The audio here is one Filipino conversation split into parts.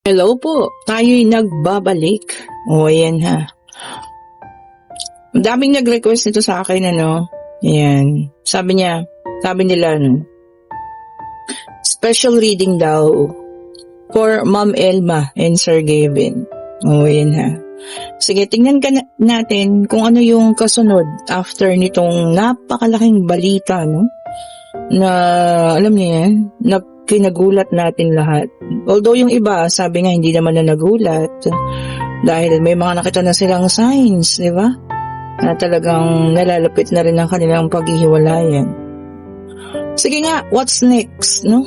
Hello po, tayo'y nagbabalik. O, ayan ha. Ang daming nag-request nito sa akin, ano. Ayan. Sabi nila, ano, special reading daw for Ma'am Elma and Sir Gavin. O, ayan ha. Sige, tingnan natin kung ano yung kasunod after nitong napakalaking balita, no? Na, alam niyo yan, na kinagulat natin lahat. Although yung iba, sabi nga hindi naman na nagulat dahil may mga nakita na silang signs, di ba? Na talagang nalalapit na rin ang kanilang paghihiwalayan. Sige nga, what's next, no?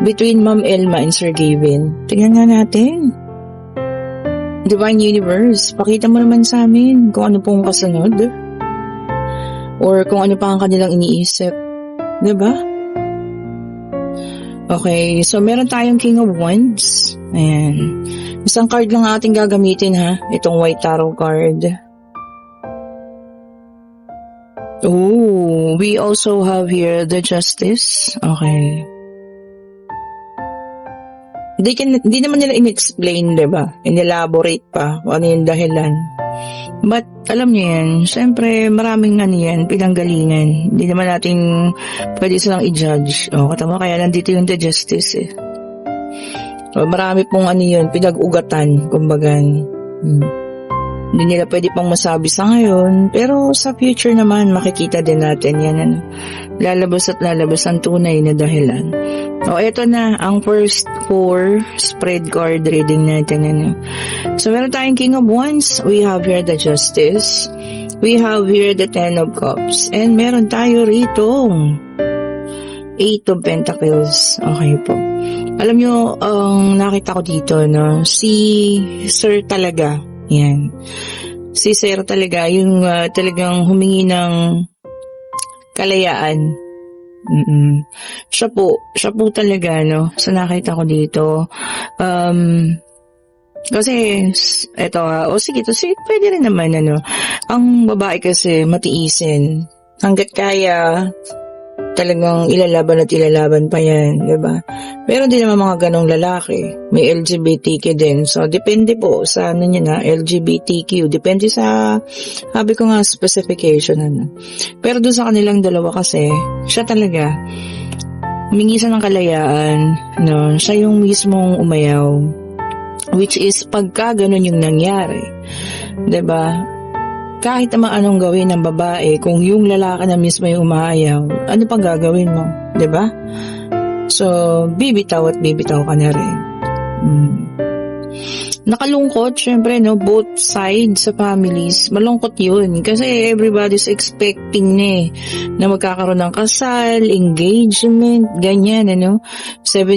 Between Ma'am Elma and Sir Gavin. Tingnan nga natin. Divine Universe, pakita mo naman sa amin kung ano pong kasunod. Or kung ano pa ang kanilang iniisip. Di ba? Okay, so meron tayong King of Wands. Ayan. Isang card lang ating gagamitin ha. Itong White Tarot card. Oh, we also have here the Justice. Okay. Hindi naman nila in-explain, diba? In-elaborate pa kung ano yung dahilan. But, alam niyo yan, syempre maraming pinanggalingan. Hindi naman natin pwede silang i-judge. Katama, kaya nandito yung the Justice eh. Marami pong pinag-ugatan, kumbaga. Hindi nila pwede pang masabi sa ngayon, pero sa future naman, makikita din natin yan. Lalabas at lalabas ang tunay na dahilan. Ito na, ang first 4 spread card reading natin. So, meron tayong King of Wands. We have here the Justice. We have here the Ten of Cups. And meron tayo rito 8 of Pentacles. Okay po. Alam nyo, ang nakita ko dito, no? Si Sir talaga. Yan. Si Sir talaga, yung talagang humingi ng kalayaan. Siya po talaga, no? Sa nakita ko dito. Kasi, eto sige, pwede rin naman, ang babae kasi matiisin. Hanggat kaya, talagang ilalaban pa yan, diba? Pero di naman mga ganong lalaki. May LGBTQ din. So, depende po sa LGBTQ. Depende sa, sabi ko nga, specification, Pero doon sa kanilang dalawa kasi, siya talaga, humingi siya ng kalayaan, siya yung mismong umayaw. Which is, pagka ganun yung nangyari, diba? Kahit naman anong gawin ng babae, kung yung lalaki na mismo yung umayaw, ano pang gagawin mo? Diba? So, bibitaw at bibitaw ka na rin. Nakalungkot, syempre, both sides sa families, malungkot yun. Kasi everybody's expecting na magkakaroon ng kasal, engagement, ganyan, 7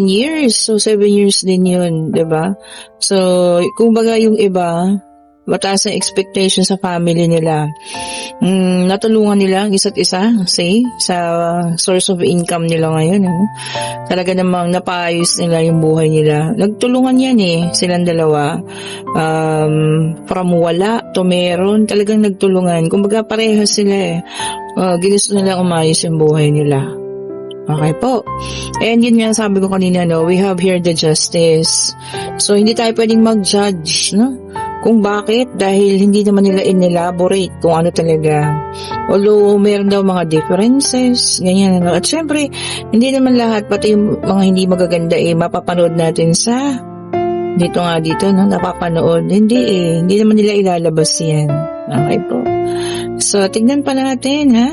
years. So, 7 years din yun, diba? So, kumbaga yung iba, mataas ang expectation sa family nila. Natulungan nila ang isa't isa, sa source of income nila ngayon. Talaga namang napaayos nila yung buhay nila. Nagtulungan yan silang dalawa. From wala to meron, talagang nagtulungan. Kumbaga parehas sila ginusto nila umayos yung buhay nila. Okay po. And yun nga sabi ko kanina, we have here the Justice. So, hindi tayo pwedeng mag-judge, kung bakit, dahil hindi naman nila in-elaborate kung ano talaga. Although, meron daw mga differences, ganyan, At syempre, hindi naman lahat, pati yung mga hindi magaganda, mapapanood natin sa, dito, napapanood. Hindi naman nila ilalabas yan. Okay po. So, tignan pa natin, ha?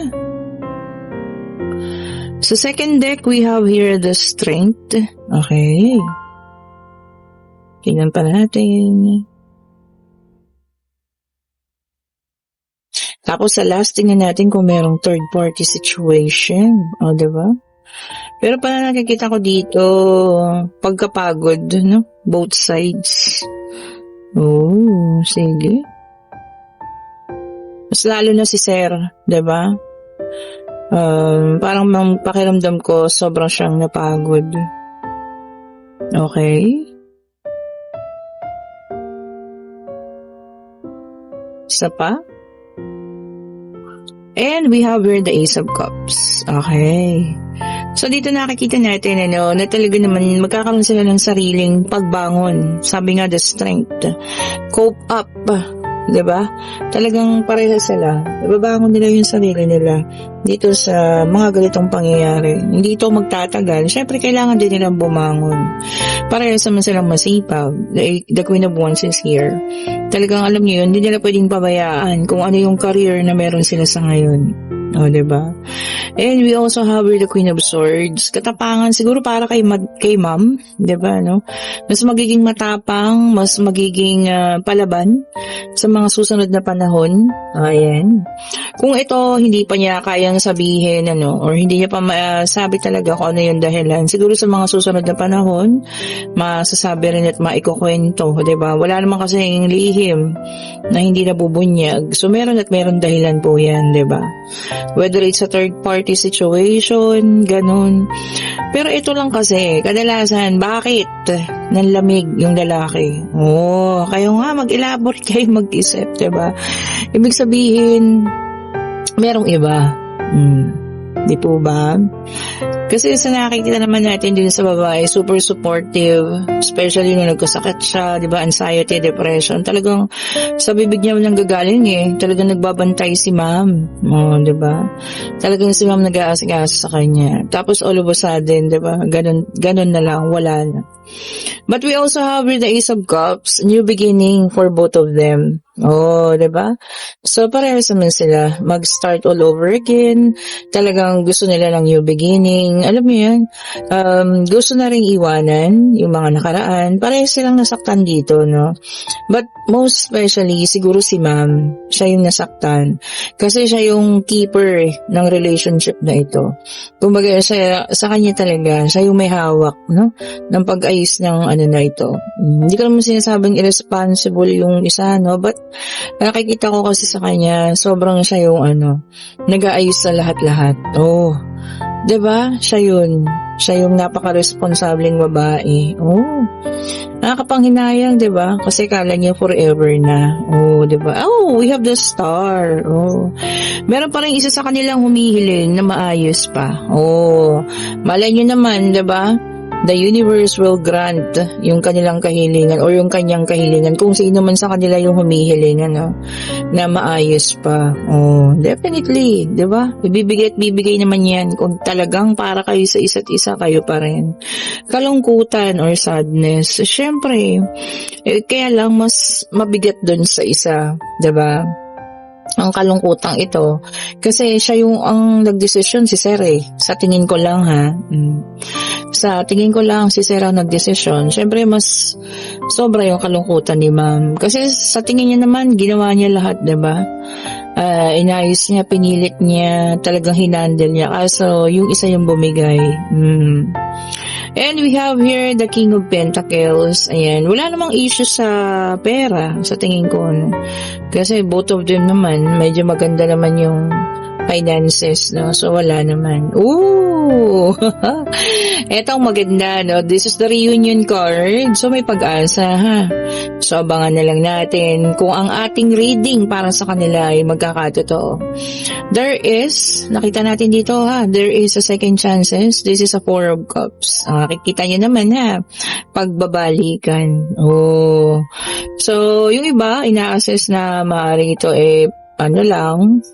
So, second deck, we have here the Strength. Okay. Tignan pa natin. Tapos sa last, tingnan natin kung merong third party situation. Diba? Pero pala nakikita ko dito, pagkapagod, Both sides. Sige. Mas lalo na si Sir, diba? Parang pakiramdam ko, sobrang siyang napagod. Okay. Isa pa? And we have here the Ace of Cups. Okay. So dito nakikita natin na talaga naman magkakaroon sila ng sariling pagbangon. Sabi nga the strength. Cope up. 'Di ba? Talagang pareha sila. Ibabangon nila yung sarili nila dito sa mga ganitong pangyayari. Hindi ito magtatagal. Syempre kailangan din nilang bumangon. Parehas naman silang masipag. The Queen of Wands is here. Talagang alam niyo yun, hindi nila pwedeng pabayaan kung ano yung career na meron sila sa ngayon. O, diba? And we also have the Queen of Swords. Katapangan, siguro para kay ma'am, diba, no? Mas magiging matapang, mas magiging palaban sa mga susunod na panahon. Ayan. Kung ito, hindi pa niya kayang sabihin, or hindi niya pa masabi talaga kung ano yung dahilan, siguro sa mga susunod na panahon, masasabi rin at maikukwento, diba? Wala naman kasing lihim na hindi nabubunyag. So, meron at meron dahilan po yan, diba? Whether it's a third party situation, ganun. Pero ito lang kasi, kadalasan, bakit nanlamig yung lalaki? Kayo nga, mag-elaborate kayo, mag-isip, diba? Ibig sabihin, merong iba. Di po ba? Kasi sa nakikita naman natin din sa babae, super supportive, especially nung nagkasakit siya, di ba, anxiety, depression, talagang sa bibig niya nang gagaling talagang nagbabantay si ma'am, di ba? Talagang si ma'am nag-aasikaso sa kanya. Tapos all of a sudden, di ba, ganun na lang, wala na. But we also have the Ace of Cups, new beginning for both of them. Diba? So, parehas naman sila. Mag-start all over again. Talagang gusto nila ng new beginning. Alam mo yan, gusto na rin iwanan yung mga nakaraan. Parehas silang nasaktan dito, no? But most especially, siguro si ma'am, siya yung nasaktan. Kasi siya yung keeper ng relationship na ito. Kumbaga, sa kanya talaga, siya yung may hawak, no? Ng pag-ayos ng na ito. Hindi ko naman sinasabing irresponsible yung isa, no? But nakikita ko kasi sa kanya, sobrang siya yung nag-aayos sa lahat-lahat. Diba? Siya yun. Siya yung napaka-responsableng babae. Nakakapanghinayang, diba? Kasi kala niya forever na. Diba? We have the star. Meron pa rin isa sa kanilang humihiling na maayos pa. Malay nyo naman, diba? The universe will grant yung kanilang kahilingan or yung kanyang kahilingan kung sino man sa kanila yung humihiling na maayos pa. Definitely, 'di ba? Bibigay naman 'yan kung talagang para kayo sa isa't isa, kayo pa rin. Kalungkutan or sadness, syempre, kaya lang mas mabigat doon sa isa, 'di ba? Ang kalungkutang ito kasi siya yung ang nagdesisyon, si Sir sa tingin ko lang sa tingin ko lang si Sir ang nagdesisyon. Syempre mas sobra yung kalungkutan ni ma'am kasi sa tingin niya naman ginawa niya lahat, diba? Inayos niya, pinilit niya, talagang hinandle niya, kaso yung isa yung bumigay. And we have here the King of Pentacles. Ayan, wala namang issue sa pera, sa tingin ko. Kasi both of them naman, medyo maganda naman yung finances, no? So, wala naman. Etong maganda, no? This is the reunion card. So, may pag-asa, ha? So, abangan na lang natin kung ang ating reading para sa kanila ay magkakatotoo. There is, nakita natin dito, ha? There is a second chances. This is a Four of Cups. Nakikita nyo naman, ha? Pagbabalikan. So, yung iba, ina-assess na maaaring ito lang,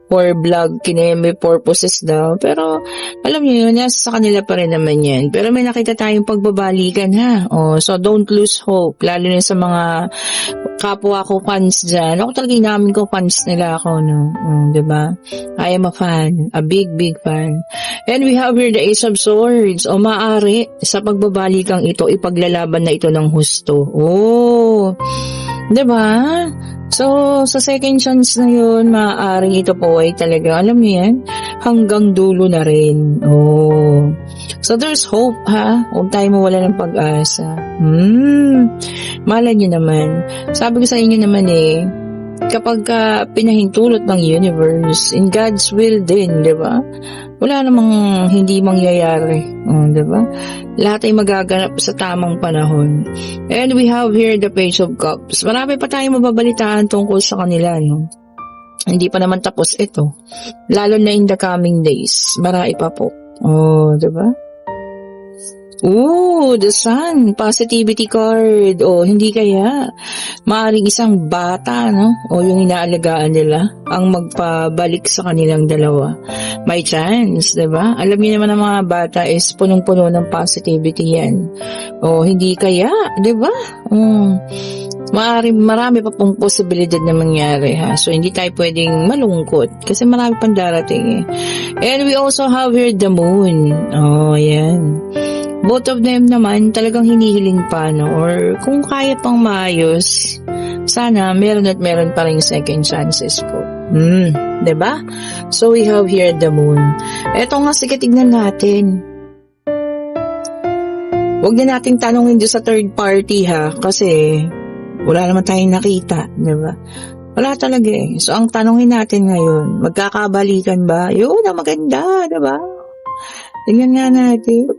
for blog, kineme purposes daw. Pero, alam niyo yun, nasa sa kanila pa rin naman yan. Pero may nakita tayong pagbabalikan, ha? So, don't lose hope. Lalo na sa mga kapwa ko fans dyan. Ako talaga inamin ko fans nila ako, no? Diba? I am a fan. A big, big fan. And we have here the Ace of Swords. Maaari sa pagbabalikan ito, ipaglalaban na ito ng husto. Diba? So, sa second chance na yun, maaaring ito po ay talaga, alam niyo yan, hanggang dulo na rin. So, there's hope, ha? Huwag tayo mawala ng pag-asa. Malay niyo naman. Sabi ko sa inyo naman kapag pinahintulot ng universe, in God's will din, di ba? Wala namang hindi mangyayari. Di ba? Lahat ay magaganap sa tamang panahon. And we have here the Page of Cups. Marami pa tayong mababalitaan tungkol sa kanila, no? Hindi pa naman tapos ito. Lalo na in the coming days. Marami pa po. Oh, diba? Ooh, the sun, positivity card. Oh, hindi kaya. Maaring isang bata, no? O yung inaalagaan nila ang magpabalik sa kanilang dalawa. May chance, diba? Alam niyo naman ang mga bata is punong-puno ng positivity yan. O, hindi kaya, diba? Marami pa pong posibilidad na mangyari, ha? So, hindi tayo pwedeng malungkot kasi marami pang darating, eh. And we also have here the moon. Oh, yan. Both of them naman talagang hinihiling pa, no? Or kung kaya pang maayos, sana meron at meron pa rin second chances po. Diba? So we have here the moon. Eto nga, sige, tignan natin. Huwag na nating tanongin doon sa third party, ha? Kasi wala naman tayong nakita, diba? Wala talaga, eh. So ang tanongin natin ngayon, magkakabalikan ba? Yun, ang maganda, diba? Tingnan nga natin.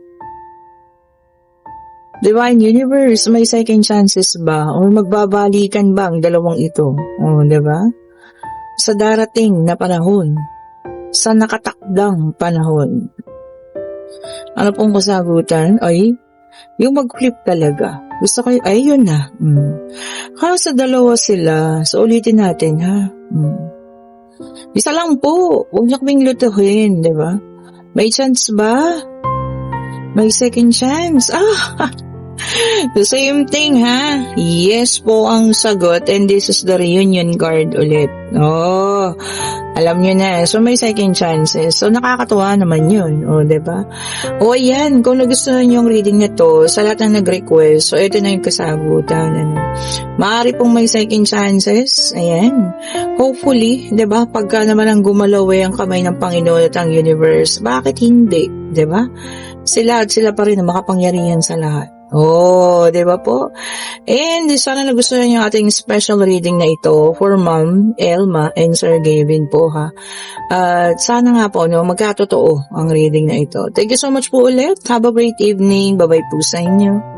Divine Universe, may second chances ba? O magbabalikan ba ang dalawang ito? O, diba? Sa darating na panahon. Sa nakatakdang panahon. Ano pong kasagutan? Ay, yung mag-flip talaga. Gusto ko, ay, yun na. Sa dalawa sila. So, ulitin natin, ha? Isa lang po. Huwag niyo kaming lutuhin, diba? May chance ba? May second chance. The same thing, ha? Yes po ang sagot, and this is the reunion card ulit. Oh, alam nyo na. So, may second chances. So, nakakatuwa naman yun. O, diba? O, ayan. Kung nagustuhan nyo yung reading na to, sa lahat ng nag-request, so, ito na yung kasagutan. Maaari pong may second chances. Ayan. Hopefully, diba? Pagka naman ang gumalaw ang kamay ng Panginoon at ang universe, bakit hindi? Diba? Sila at sila pa rin ang makapangyarihan sa lahat. Oh, di ba po? And sana nagustuhan niyo ating special reading na ito for Ma'am Elma and Sir Gavin po, ha. At sana nga po, no, magkatotoo ang reading na ito. Thank you so much po ulit. Have a great evening. Bye-bye po sa inyo.